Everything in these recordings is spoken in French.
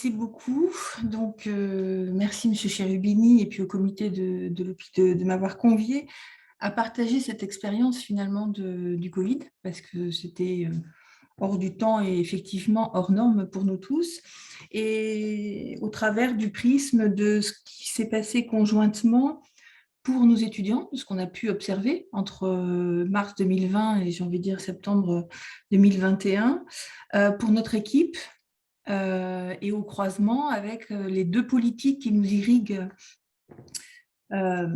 Merci beaucoup. Donc, merci Monsieur Cherubini et puis au comité de de m'avoir convié à partager cette expérience finalement du Covid parce que c'était hors du temps et effectivement hors norme pour nous tous. Et au travers du prisme de ce qui s'est passé conjointement pour nos étudiants, de ce qu'on a pu observer entre mars 2020 et j'ai envie de dire septembre 2021, pour notre équipe et au croisement avec les deux politiques qui nous irriguent euh,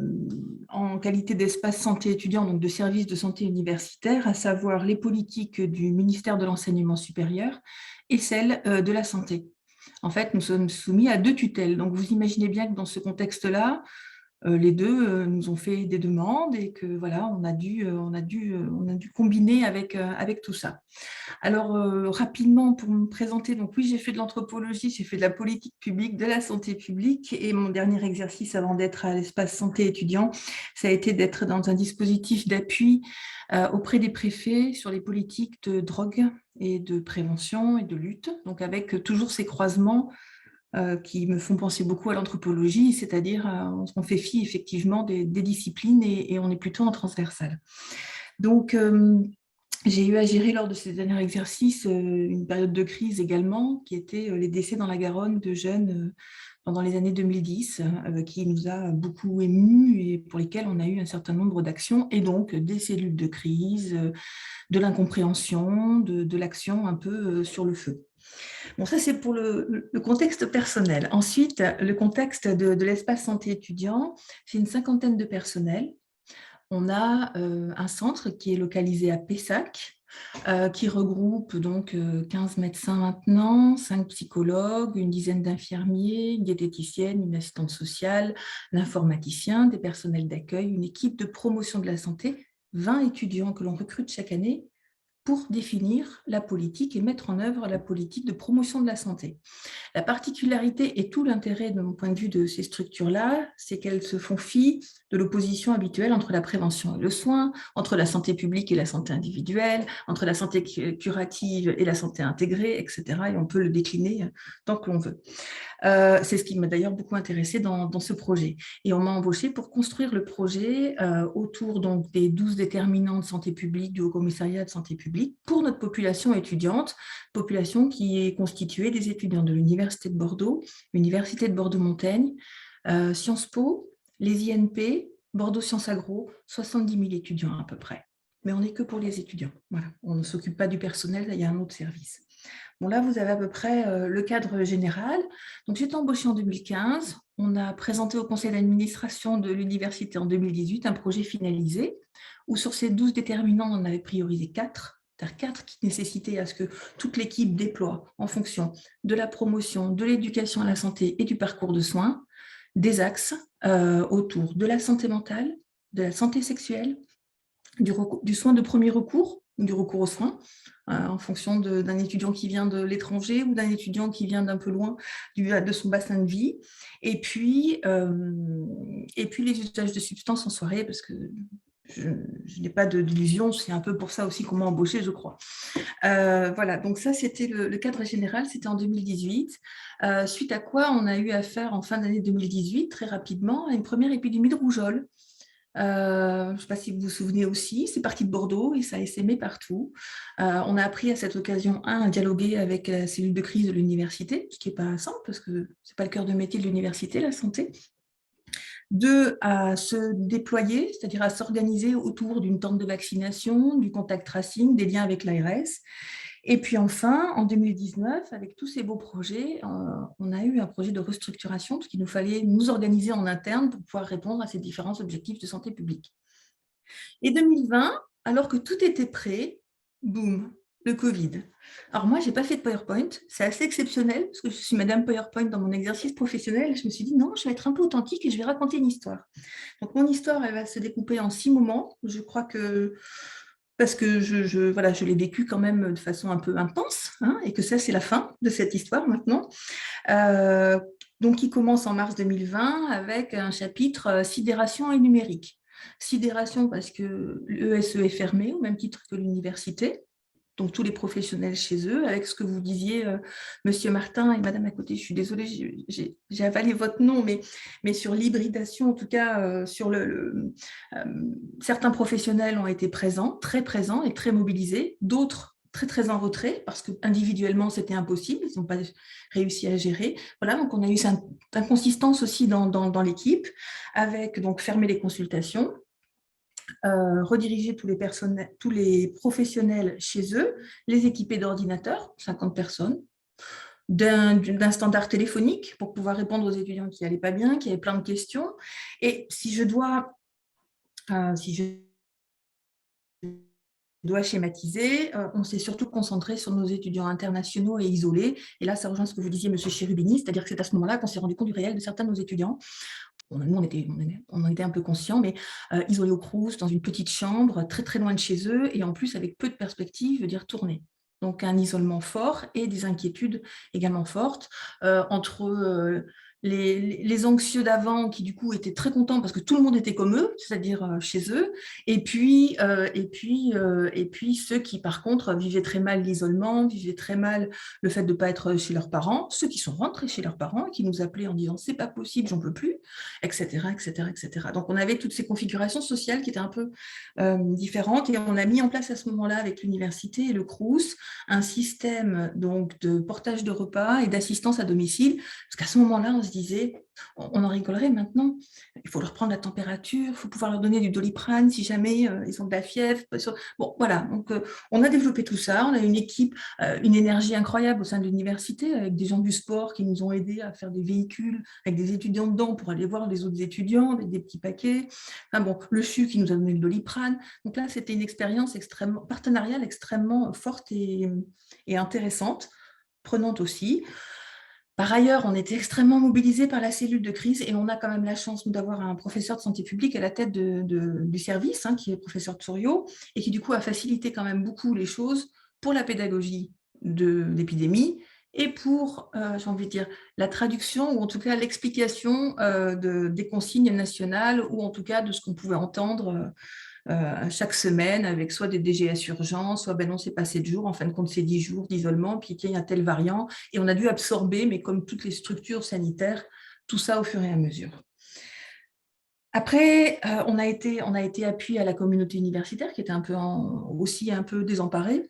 en qualité d'espace santé étudiant, donc de services de santé universitaire, à savoir les politiques du ministère de l'Enseignement supérieur et celles de la santé. En fait, nous sommes soumis à deux tutelles. Donc, vous imaginez bien que dans ce contexte-là, les deux nous ont fait des demandes et que voilà, on a dû combiner avec tout ça. Alors, rapidement, pour me présenter, donc oui, j'ai fait de l'anthropologie, j'ai fait de la politique publique, de la santé publique, et mon dernier exercice avant d'être à l'espace santé étudiant, ça a été d'être dans un dispositif d'appui auprès des préfets sur les politiques de drogue et de prévention et de lutte, donc avec toujours ces croisements qui me font penser beaucoup à l'anthropologie, c'est-à-dire on fait fi effectivement des disciplines et on est plutôt en transversal. Donc, j'ai eu à gérer lors de ces derniers exercices une période de crise également, qui était les décès dans la Garonne de jeunes pendant les années 2010, qui nous a beaucoup émus et pour lesquels on a eu un certain nombre d'actions, et donc des cellules de crise, de l'incompréhension, de l'action un peu sur le feu. Bon, ça, c'est pour le contexte personnel. Ensuite, le contexte de l'espace santé étudiant, c'est une cinquantaine de personnels. On a un centre qui est localisé à Pessac, qui regroupe donc 15 médecins maintenant, 5 psychologues, une dizaine d'infirmiers, une diététicienne, une assistante sociale, l'informaticien, des personnels d'accueil, une équipe de promotion de la santé, 20 étudiants que l'on recrute chaque année pour définir la politique et mettre en œuvre la politique de promotion de la santé. La particularité et tout l'intérêt de mon point de vue de ces structures-là, c'est qu'elles se font fi de l'opposition habituelle entre la prévention et le soin, entre la santé publique et la santé individuelle, entre la santé curative et la santé intégrée, etc. Et on peut le décliner tant que l'on veut. C'est ce qui m'a d'ailleurs beaucoup intéressée dans ce projet. Et on m'a embauchée pour construire le projet autour donc, des 12 déterminants de santé publique du Haut-Commissariat de santé publique pour notre population étudiante, population qui est constituée des étudiants de l'Université de Bordeaux, l'Université de Bordeaux-Montaigne, Sciences Po, les INP, Bordeaux Sciences Agro, 70 000 étudiants à peu près. Mais on n'est que pour les étudiants. Voilà. On ne s'occupe pas du personnel, il y a un autre service. Bon, là, vous avez à peu près le cadre général. Donc, j'ai été embauchée en 2015. On a présenté au conseil d'administration de l'université en 2018 un projet finalisé où sur ces 12 déterminants, on en avait priorisé 4. C'est-à-dire 4 qui nécessitaient à ce que toute l'équipe déploie en fonction de la promotion, de l'éducation à la santé et du parcours de soins, des axes autour de la santé mentale, de la santé sexuelle, du soin de premier recours, du recours aux soins, en fonction d'un étudiant qui vient de l'étranger ou d'un étudiant qui vient d'un peu loin de son bassin de vie. Et puis les usages de substances en soirée, parce que je n'ai pas d'illusion, c'est un peu pour ça aussi qu'on m'a embauché, je crois. Voilà, donc ça, c'était le cadre général, c'était en 2018. Suite à quoi, on a eu affaire en fin d'année 2018, très rapidement, à une première épidémie de rougeole. Je ne sais pas si vous vous souvenez aussi, c'est parti de Bordeaux et ça a essaimé partout. On a appris à cette occasion, à dialoguer avec la cellule de crise de l'université, ce qui n'est pas simple parce que ce n'est pas le cœur de métier de l'université, la santé. Deux, à se déployer, c'est-à-dire à s'organiser autour d'une tente de vaccination, du contact tracing, des liens avec l'ARS. Et puis enfin, en 2019, avec tous ces beaux projets, on a eu un projet de restructuration parce qu'il nous fallait nous organiser en interne pour pouvoir répondre à ces différents objectifs de santé publique. Et 2020, alors que tout était prêt, boum, le Covid. Alors moi, je n'ai pas fait de PowerPoint, c'est assez exceptionnel parce que je suis Madame PowerPoint dans mon exercice professionnel. Je me suis dit non, je vais être un peu authentique et je vais raconter une histoire. Donc mon histoire, elle va se découper en 6 moments. Je crois que parce que voilà, je l'ai vécu quand même de façon un peu intense, hein, et que ça, c'est la fin de cette histoire maintenant. Donc, qui commence en mars 2020 avec un chapitre sidération et numérique. Sidération parce que l'ESE est fermé, au même titre que l'université. donc tous les professionnels chez eux, avec ce que vous disiez, Monsieur Martin et Madame à côté, je suis désolée, j'ai avalé votre nom, mais sur l'hybridation, en tout cas, certains professionnels ont été présents et très mobilisés, d'autres très très en retrait, parce qu'individuellement, c'était impossible, ils n'ont pas réussi à gérer. Voilà, donc on a eu cette inconsistance aussi dans l'équipe, avec donc fermer les consultations, rediriger tous les professionnels chez eux, les équiper d'ordinateurs, 50 personnes, d'un standard téléphonique pour pouvoir répondre aux étudiants qui n'allaient pas bien, qui avaient plein de questions. Et si je dois schématiser, on s'est surtout concentré sur nos étudiants internationaux et isolés. Et là, ça rejoint ce que vous disiez, M. Cherubini, c'est-à-dire que c'est à ce moment-là qu'on s'est rendu compte du réel de certains de nos étudiants. Nous, on en était un peu conscients, mais isolés au Crous, dans une petite chambre, très très loin de chez eux, et en plus avec peu de perspectives d'y retourner. Donc un isolement fort et des inquiétudes également fortes entre les anxieux d'avant qui du coup étaient très contents parce que tout le monde était comme eux, c'est-à-dire chez eux, et puis ceux qui par contre vivaient très mal l'isolement, vivaient très mal le fait de ne pas être chez leurs parents, ceux qui sont rentrés chez leurs parents et qui nous appelaient en disant c'est pas possible, j'en peux plus, etc., etc., etc. Donc on avait toutes ces configurations sociales qui étaient un peu différentes et on a mis en place à ce moment-là avec l'université et le Crous un système donc de portage de repas et d'assistance à domicile, parce qu'à ce moment-là on se disait, on en rigolerait maintenant, il faut leur prendre la température, il faut pouvoir leur donner du Doliprane si jamais ils ont de la fièvre. Bon voilà, donc on a développé tout ça, on a une équipe, une énergie incroyable au sein de l'université avec des gens du sport qui nous ont aidés à faire des véhicules avec des étudiants dedans pour aller voir les autres étudiants avec des petits paquets. Enfin bon, le CHU qui nous a donné le Doliprane. Donc là, c'était une expérience extrêmement partenariale, extrêmement forte et intéressante, prenante aussi. Par ailleurs, on était extrêmement mobilisés par la cellule de crise et on a quand même la chance d'avoir un professeur de santé publique à la tête du service, qui est le professeur Tsorio, et qui du coup a facilité quand même beaucoup les choses pour la pédagogie de l'épidémie et pour, j'ai envie de dire, la traduction ou en tout cas l'explication des consignes nationales ou en tout cas de ce qu'on pouvait entendre chaque semaine avec soit des DGS urgents, soit ben non, c'est pas 7 jours, en fin de compte, c'est 10 jours d'isolement, puis il y a un tel variant. Et on a dû absorber, mais comme toutes les structures sanitaires, tout ça au fur et à mesure. Après, on a été appuyé à la communauté universitaire qui était aussi un peu désemparée.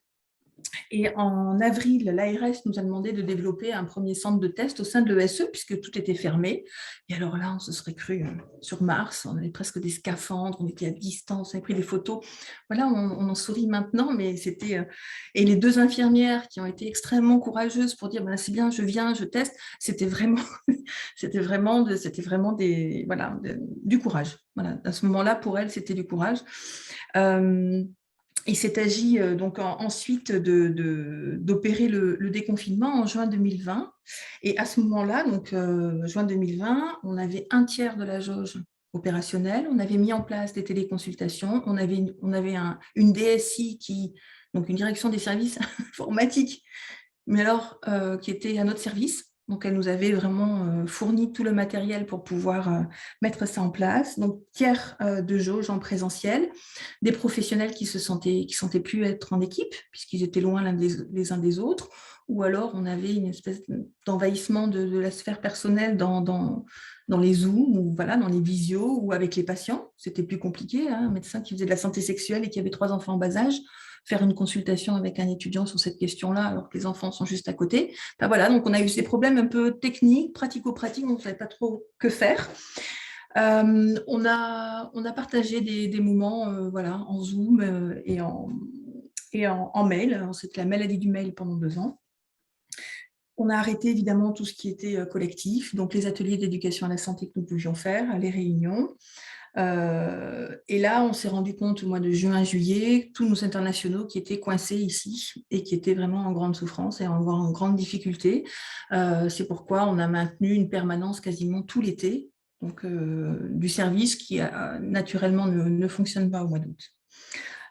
Et en avril, l'ARS nous a demandé de développer un premier centre de test au sein de l'ESE, puisque tout était fermé. Et alors là, on se serait cru sur Mars, on avait presque des scaphandres, on était à distance, on avait pris des photos. Voilà, on en sourit maintenant, mais c'était... Et les 2 infirmières qui ont été extrêmement courageuses pour dire c'est bien, je viens, je teste, c'était vraiment, du courage. Voilà, à ce moment-là, pour elles, c'était du courage. Il s'est agi donc ensuite d'opérer le déconfinement en juin 2020. Et à ce moment-là, donc juin 2020, on avait un tiers de la jauge opérationnelle. On avait mis en place des téléconsultations. On avait une DSI donc une direction des services informatiques, mais alors qui était à notre service. Donc, elle nous avait vraiment fourni tout le matériel pour pouvoir mettre ça en place. Donc, tiers de jauge en présentiel, des professionnels qui sentaient plus être en équipe, puisqu'ils étaient loin les uns des autres, ou alors on avait une espèce d'envahissement de la sphère personnelle dans les Zooms, ou voilà, dans les visios, ou avec les patients. C'était plus compliqué, un médecin qui faisait de la santé sexuelle et qui avait 3 enfants en bas âge, faire une consultation avec un étudiant sur cette question-là, alors que les enfants sont juste à côté. Enfin, voilà, donc on a eu ces problèmes un peu techniques, pratico-pratiques, on ne savait pas trop que faire. On a partagé des moments voilà, en Zoom et en mail. C'était la maladie du mail pendant 2 ans. On a arrêté évidemment tout ce qui était collectif, donc les ateliers d'éducation à la santé que nous pouvions faire, les réunions. Et là, on s'est rendu compte au mois de juin-juillet, tous nos internationaux qui étaient coincés ici et qui étaient vraiment en grande souffrance et en grande difficulté. C'est pourquoi on a maintenu une permanence quasiment tout l'été, donc du service qui naturellement ne fonctionne pas au mois d'août.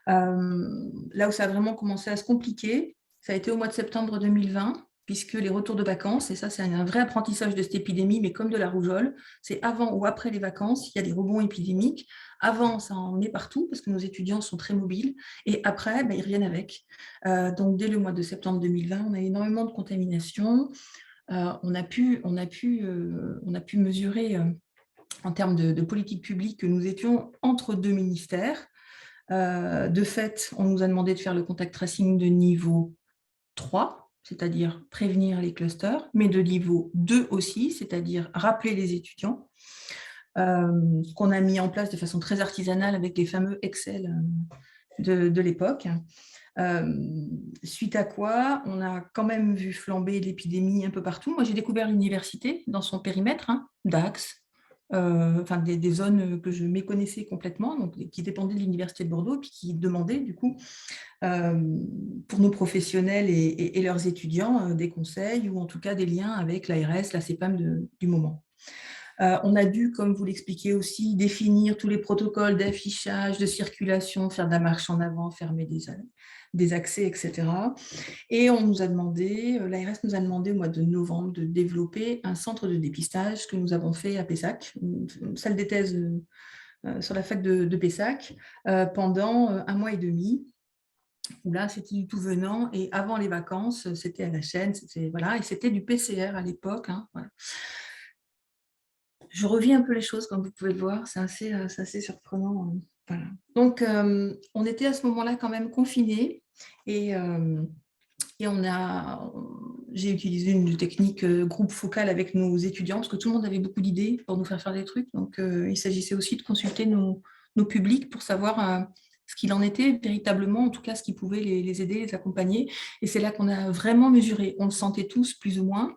Là où ça a vraiment commencé à se compliquer, ça a été au mois de septembre 2020, puisque les retours de vacances, et ça c'est un vrai apprentissage de cette épidémie, mais comme de la rougeole, c'est avant ou après les vacances, il y a des rebonds épidémiques. avant, ça en est partout parce que nos étudiants sont très mobiles et après, ils reviennent avec. Donc, dès le mois de septembre 2020, on a énormément de contamination. On a pu mesurer en termes de politique publique que nous étions entre deux ministères. De fait, on nous a demandé de faire le contact tracing de niveau 3, c'est-à-dire prévenir les clusters, mais de niveau 2 aussi, c'est-à-dire rappeler les étudiants, qu'on a mis en place de façon très artisanale avec les fameux Excel de l'époque. Suite à quoi, on a quand même vu flamber l'épidémie un peu partout. Moi, j'ai découvert l'université dans son périmètre, Dax, enfin des zones que je méconnaissais complètement, donc, qui dépendaient de l'université de Bordeaux, puis qui demandaient du coup pour nos professionnels et leurs étudiants des conseils ou en tout cas des liens avec l'ARS, la CEPAM du moment. On a dû, comme vous l'expliquez aussi, définir tous les protocoles d'affichage, de circulation, faire de la marche en avant, fermer des accès, etc. Et on nous a demandé, l'ARS nous a demandé au mois de novembre de développer un centre de dépistage que nous avons fait à Pessac, une salle des thèses sur la fac de Pessac, pendant un mois et demi, où là, c'était tout venant, et avant les vacances, c'était à la chaîne, voilà, et c'était du PCR à l'époque. Voilà. Je revis un peu les choses, comme vous pouvez le voir, c'est assez surprenant. Voilà. Donc, on était à ce moment-là quand même confinés, et j'ai utilisé une technique groupe focal avec nos étudiants, parce que tout le monde avait beaucoup d'idées pour nous faire des trucs. Donc, il s'agissait aussi de consulter nos publics pour savoir ce qu'il en était véritablement, en tout cas ce qui pouvait les aider, les accompagner. Et c'est là qu'on a vraiment mesuré. On le sentait tous, plus ou moins.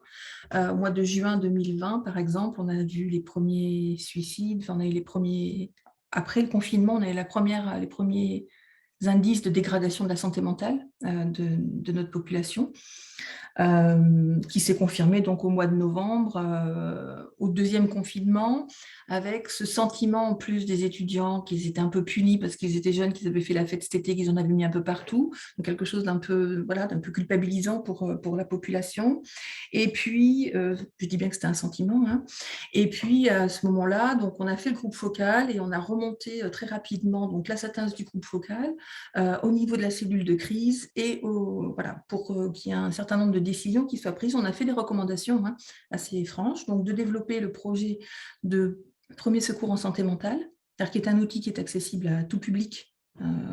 Au mois de juin 2020, par exemple, on a vu les premiers suicides, on a eu les premiers... Après le confinement, on a eu les premiers indices de dégradation de la santé mentale de notre population, qui s'est confirmé donc au mois de novembre, au deuxième confinement, avec ce sentiment en plus des étudiants qu'ils étaient un peu punis parce qu'ils étaient jeunes, qu'ils avaient fait la fête cet été, qu'ils en avaient mis un peu partout, donc quelque chose d'un peu, voilà, d'un peu culpabilisant pour la population. Et puis, je dis bien que c'était un sentiment, et puis à ce moment-là, donc on a fait le groupe focal et on a remonté très rapidement donc la satins du groupe focal au niveau de la cellule de crise et voilà, pour qu'il y ait un certain nombre de décisions qui soient prises. On a fait des recommandations assez franches, donc de développer le projet de premier secours en santé mentale, qui est un outil qui est accessible à tout public,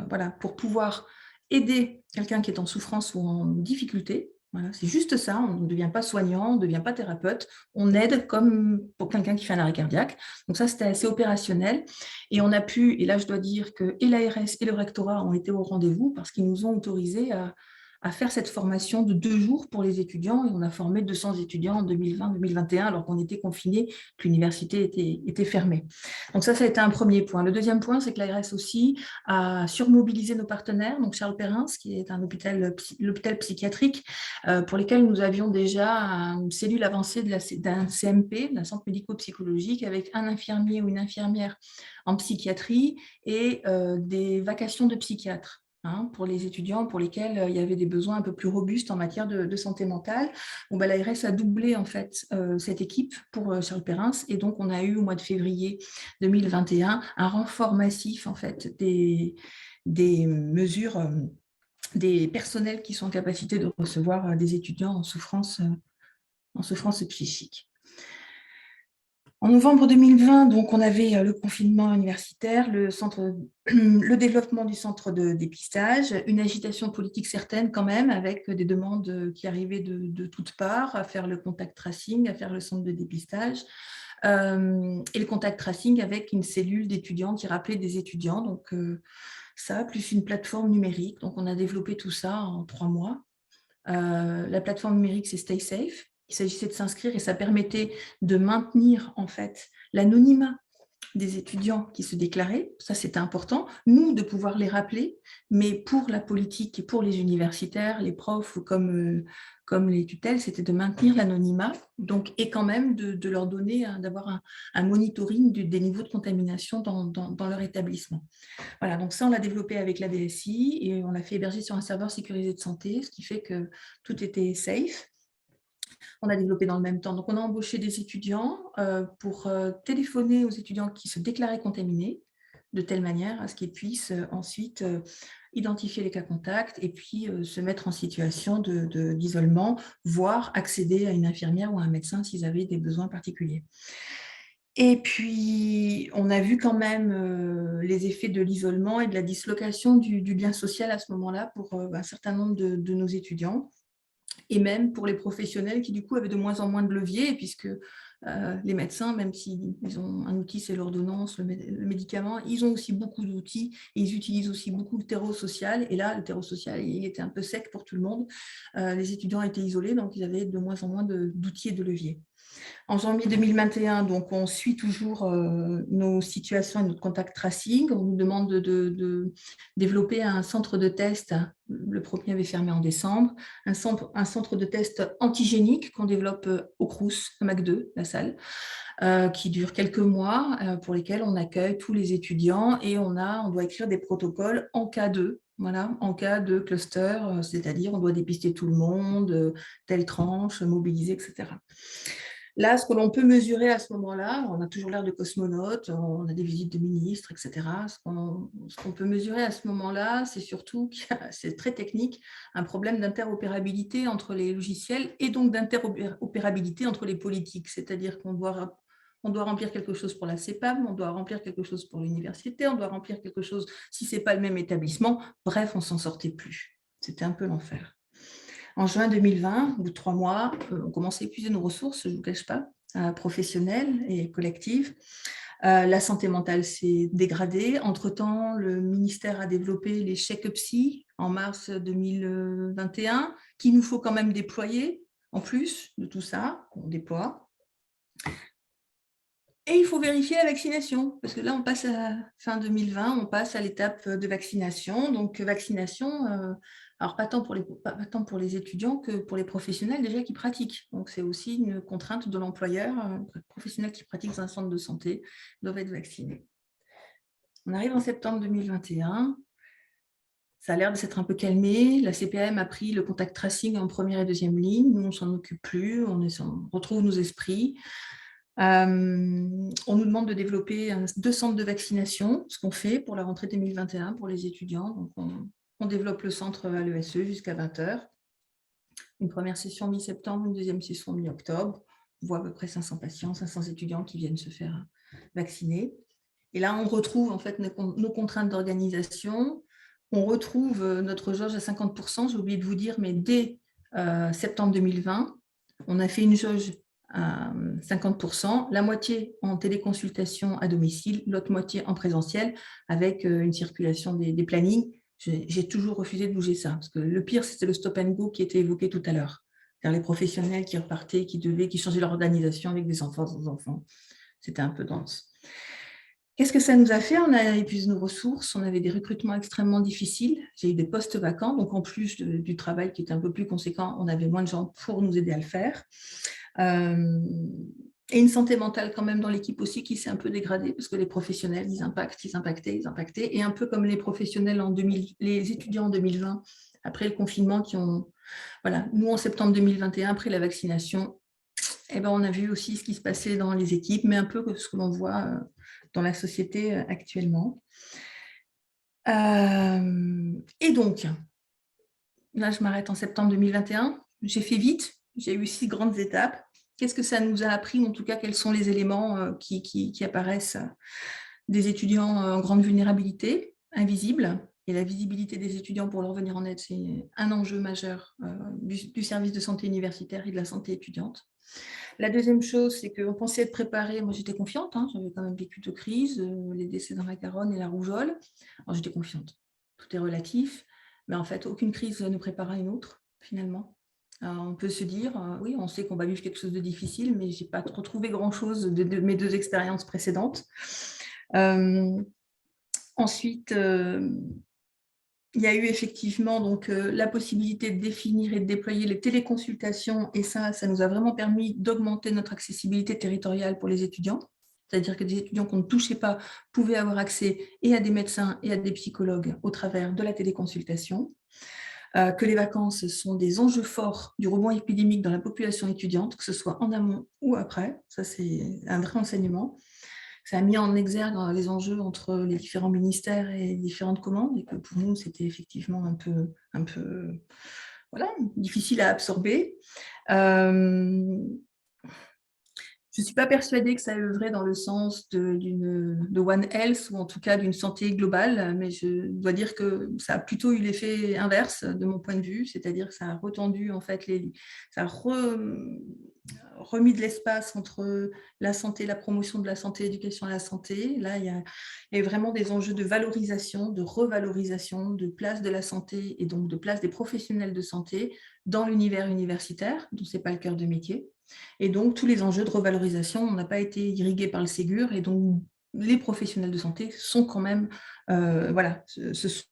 voilà, pour pouvoir aider quelqu'un qui est en souffrance ou en difficulté. Voilà, c'est juste ça, on ne devient pas soignant, on ne devient pas thérapeute, on aide comme pour quelqu'un qui fait un arrêt cardiaque. Donc ça, c'était assez opérationnel. Et on a pu, et là je dois dire que et l'ARS et le rectorat ont été au rendez-vous parce qu'ils nous ont autorisé à faire cette formation de 2 jours pour les étudiants, et on a formé 200 étudiants en 2020-2021 alors qu'on était confinés, que l'université était fermée. Donc ça a été un premier point. Le deuxième point, c'est que l'ARS aussi a surmobilisé nos partenaires, donc Charles Perrin, qui est l'hôpital psychiatrique, pour lesquels nous avions déjà une cellule avancée d'un CMP, d'un centre médico-psychologique, avec un infirmier ou une infirmière en psychiatrie et des vacations de psychiatre. Pour les étudiants pour lesquels il y avait des besoins un peu plus robustes en matière de santé mentale. Bon, l'ARS a doublé en fait cette équipe pour Charles Perrin, et donc on a eu au mois de février 2021 un renfort massif en fait des mesures, des personnels qui sont en capacité de recevoir des étudiants en souffrance psychique. En novembre 2020, donc, on avait le confinement universitaire, le développement du centre de dépistage, une agitation politique certaine quand même, avec des demandes qui arrivaient de toutes parts, à faire le contact tracing, à faire le centre de dépistage, et le contact tracing avec une cellule d'étudiants qui rappelait des étudiants, donc ça, plus une plateforme numérique. Donc, on a développé tout ça en 3 mois. La plateforme numérique, c'est Stay Safe. Il s'agissait de s'inscrire et ça permettait de maintenir en fait l'anonymat des étudiants qui se déclaraient. Ça, c'était important. Nous, de pouvoir les rappeler, mais pour la politique et pour les universitaires, les profs comme les tutelles, c'était de maintenir l'anonymat, donc, et quand même de leur donner, d'avoir un monitoring des niveaux de contamination dans leur établissement. Voilà, donc ça, on l'a développé avec la DSI et on l'a fait héberger sur un serveur sécurisé de santé, ce qui fait que tout était safe. On a développé dans le même temps. Donc, on a embauché des étudiants pour téléphoner aux étudiants qui se déclaraient contaminés. de telle manière à ce qu'ils puissent ensuite identifier les cas contacts et puis se mettre en situation d'isolement, voire accéder à une infirmière ou à un médecin s'ils avaient des besoins particuliers. Et puis, on a vu quand même les effets de l'isolement et de la dislocation du lien social à ce moment-là pour un certain nombre de nos étudiants et même pour les professionnels qui, du coup, avaient de moins en moins de leviers, puisque les médecins, même s'ils ont un outil, c'est l'ordonnance, le médicament, ils ont aussi beaucoup d'outils et ils utilisent aussi beaucoup le terreau social. Et là, le terreau social, il était un peu sec pour tout le monde. Les étudiants étaient isolés, donc ils avaient de moins en moins d'outils et de leviers. En janvier 2021, donc on suit toujours nos situations et notre contact tracing. On nous demande de développer un centre de test. Le premier avait fermé en décembre. Un centre de test antigénique qu'on développe au Crous, à MAC2, la salle, qui dure quelques mois, pour lesquels on accueille tous les étudiants et on doit écrire des protocoles en cas de. Voilà, en cas de cluster, c'est-à-dire on doit dépister tout le monde, telle tranche, mobiliser, etc. Là, ce que l'on peut mesurer à ce moment-là, on a toujours l'air de cosmonautes, on a des visites de ministres, etc. Ce qu'on peut mesurer à ce moment-là, c'est surtout, c'est très technique, un problème d'interopérabilité entre les logiciels et donc d'interopérabilité entre les politiques. C'est-à-dire qu'on doit remplir quelque chose pour la CEPAM, on doit remplir quelque chose pour l'université, on doit remplir quelque chose si ce n'est pas le même établissement. Bref, on ne s'en sortait plus. C'était un peu l'enfer. En juin 2020, au bout de 3 mois, on commence à épuiser nos ressources, je ne vous cache pas, professionnelles et collectives. La santé mentale s'est dégradée. Entre-temps, le ministère a développé les chèques psy en mars 2021, qu'il nous faut quand même déployer, en plus de tout ça, qu'on déploie. Et il faut vérifier la vaccination, parce que là, on passe à fin 2020, on passe à l'étape de vaccination. Donc, vaccination, alors pas tant pour les étudiants que pour les professionnels déjà qui pratiquent. Donc, c'est aussi une contrainte de l'employeur. Les professionnels qui pratiquent dans un centre de santé doivent être vaccinés. On arrive en septembre 2021. Ça a l'air de s'être un peu calmé. La CPAM a pris le contact tracing en première et deuxième ligne. Nous, on ne s'en occupe plus. On retrouve nos esprits. On nous demande de développer 2 centres de vaccination, ce qu'on fait pour la rentrée 2021 pour les étudiants. Donc, on développe le centre à l'ESE jusqu'à 20h. Une première session mi-septembre, une deuxième session mi-octobre. On voit à peu près 500 patients, 500 étudiants qui viennent se faire vacciner. Et là, on retrouve en fait nos contraintes d'organisation. On retrouve notre jauge à 50%. J'ai oublié de vous dire, mais dès septembre 2020, on a fait une jauge à 50%, la moitié en téléconsultation à domicile, l'autre moitié en présentiel, avec une circulation des plannings. J'ai toujours refusé de bouger ça, parce que le pire, c'était le stop and go qui était évoqué tout à l'heure. C'est-à-dire les professionnels qui repartaient, qui changeaient leur organisation avec des enfants sans enfants. C'était un peu dense. Qu'est-ce que ça nous a fait? On a épuisé nos ressources, on avait des recrutements extrêmement difficiles, j'ai eu des postes vacants, donc en plus du travail qui était un peu plus conséquent, on avait moins de gens pour nous aider à le faire. Et une santé mentale quand même dans l'équipe aussi qui s'est un peu dégradée parce que les professionnels, ils impactaient. Et un peu comme les professionnels les étudiants en 2020, après le confinement, voilà, nous en septembre 2021, après la vaccination, eh ben, on a vu aussi ce qui se passait dans les équipes, mais un peu ce que l'on voit dans la société actuellement. Et donc, là, je m'arrête en septembre 2021. J'ai fait vite, j'ai eu 6 grandes étapes. Qu'est-ce que ça nous a appris, ou en tout cas, quels sont les éléments qui apparaissent des étudiants en grande vulnérabilité, invisibles, et la visibilité des étudiants pour leur venir en aide, c'est un enjeu majeur du service de santé universitaire et de la santé étudiante. La deuxième chose, c'est qu'on pensait être préparé. Moi, j'étais confiante, hein, j'avais quand même vécu 2 crises, les décès dans la Garonne et la rougeole. Alors, j'étais confiante. Tout est relatif, mais en fait, aucune crise ne prépare à une autre, finalement. On peut se dire, oui, on sait qu'on va vivre quelque chose de difficile, mais je n'ai pas retrouvé grand-chose de mes 2 expériences précédentes. Ensuite, il y a eu effectivement donc, la possibilité de définir et de déployer les téléconsultations, et ça nous a vraiment permis d'augmenter notre accessibilité territoriale pour les étudiants. C'est-à-dire que des étudiants qu'on ne touchait pas pouvaient avoir accès et à des médecins et à des psychologues au travers de la téléconsultation. Que les vacances sont des enjeux forts du rebond épidémique dans la population étudiante, que ce soit en amont ou après. Ça, c'est un vrai enseignement. ça a mis en exergue les enjeux entre les différents ministères et les différentes commandes, et que pour nous, c'était effectivement un peu voilà, difficile à absorber. Je ne suis pas persuadée que ça œuvrait dans le sens de One Health, ou en tout cas d'une santé globale, mais je dois dire que ça a plutôt eu l'effet inverse de mon point de vue, c'est-à-dire que ça a retendu, en fait, ça a remis de l'espace entre la santé, la promotion de la santé, l'éducation à la santé. Là, il y a vraiment des enjeux de valorisation, de revalorisation, de place de la santé et donc de place des professionnels de santé dans l'univers universitaire, dont ce n'est pas le cœur de métier. Et donc, tous les enjeux de revalorisation n'ont pas été irrigués par le Ségur, et donc les professionnels de santé sont quand même, voilà, se sont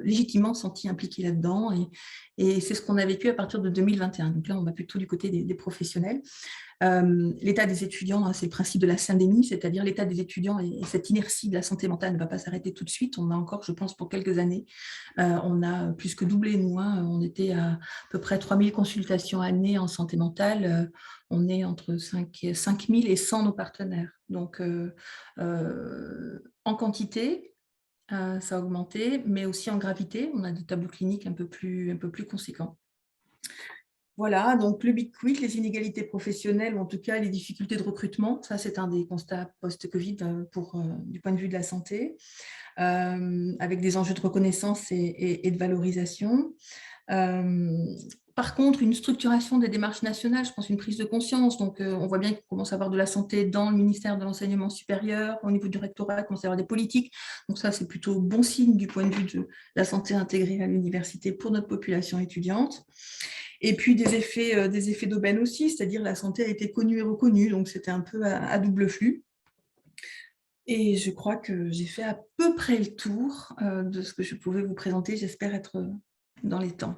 légitimement sentis impliqués là-dedans, et c'est ce qu'on a vécu à partir de 2021. Donc là, on va plutôt du côté des professionnels. L'état des étudiants, hein, c'est le principe de la syndémie, c'est-à-dire l'état des étudiants et cette inertie de la santé mentale ne va pas s'arrêter tout de suite. On a encore, je pense, pour quelques années, on a plus que doublé, nous. Hein, on était à peu près 3000 consultations année en santé mentale. On est entre 5000 et 100 nos partenaires. Donc, en quantité, ça a augmenté, mais aussi en gravité. On a des tableaux cliniques un peu plus conséquents. Voilà, donc le Big Quit, les inégalités professionnelles, ou en tout cas les difficultés de recrutement, ça c'est un des constats post-Covid du point de vue de la santé, avec des enjeux de reconnaissance et de valorisation. Par contre, une structuration des démarches nationales, je pense une prise de conscience. Donc, on voit bien qu'on commence à avoir de la santé dans le ministère de l'enseignement supérieur, au niveau du rectorat, il commence à y avoir des politiques. Donc ça, c'est plutôt bon signe du point de vue de la santé intégrée à l'université pour notre population étudiante. Et puis des effets d'aubaine aussi, c'est-à-dire la santé a été connue et reconnue, donc c'était un peu à double flux. Et je crois que j'ai fait à peu près le tour de ce que je pouvais vous présenter. J'espère être dans les temps.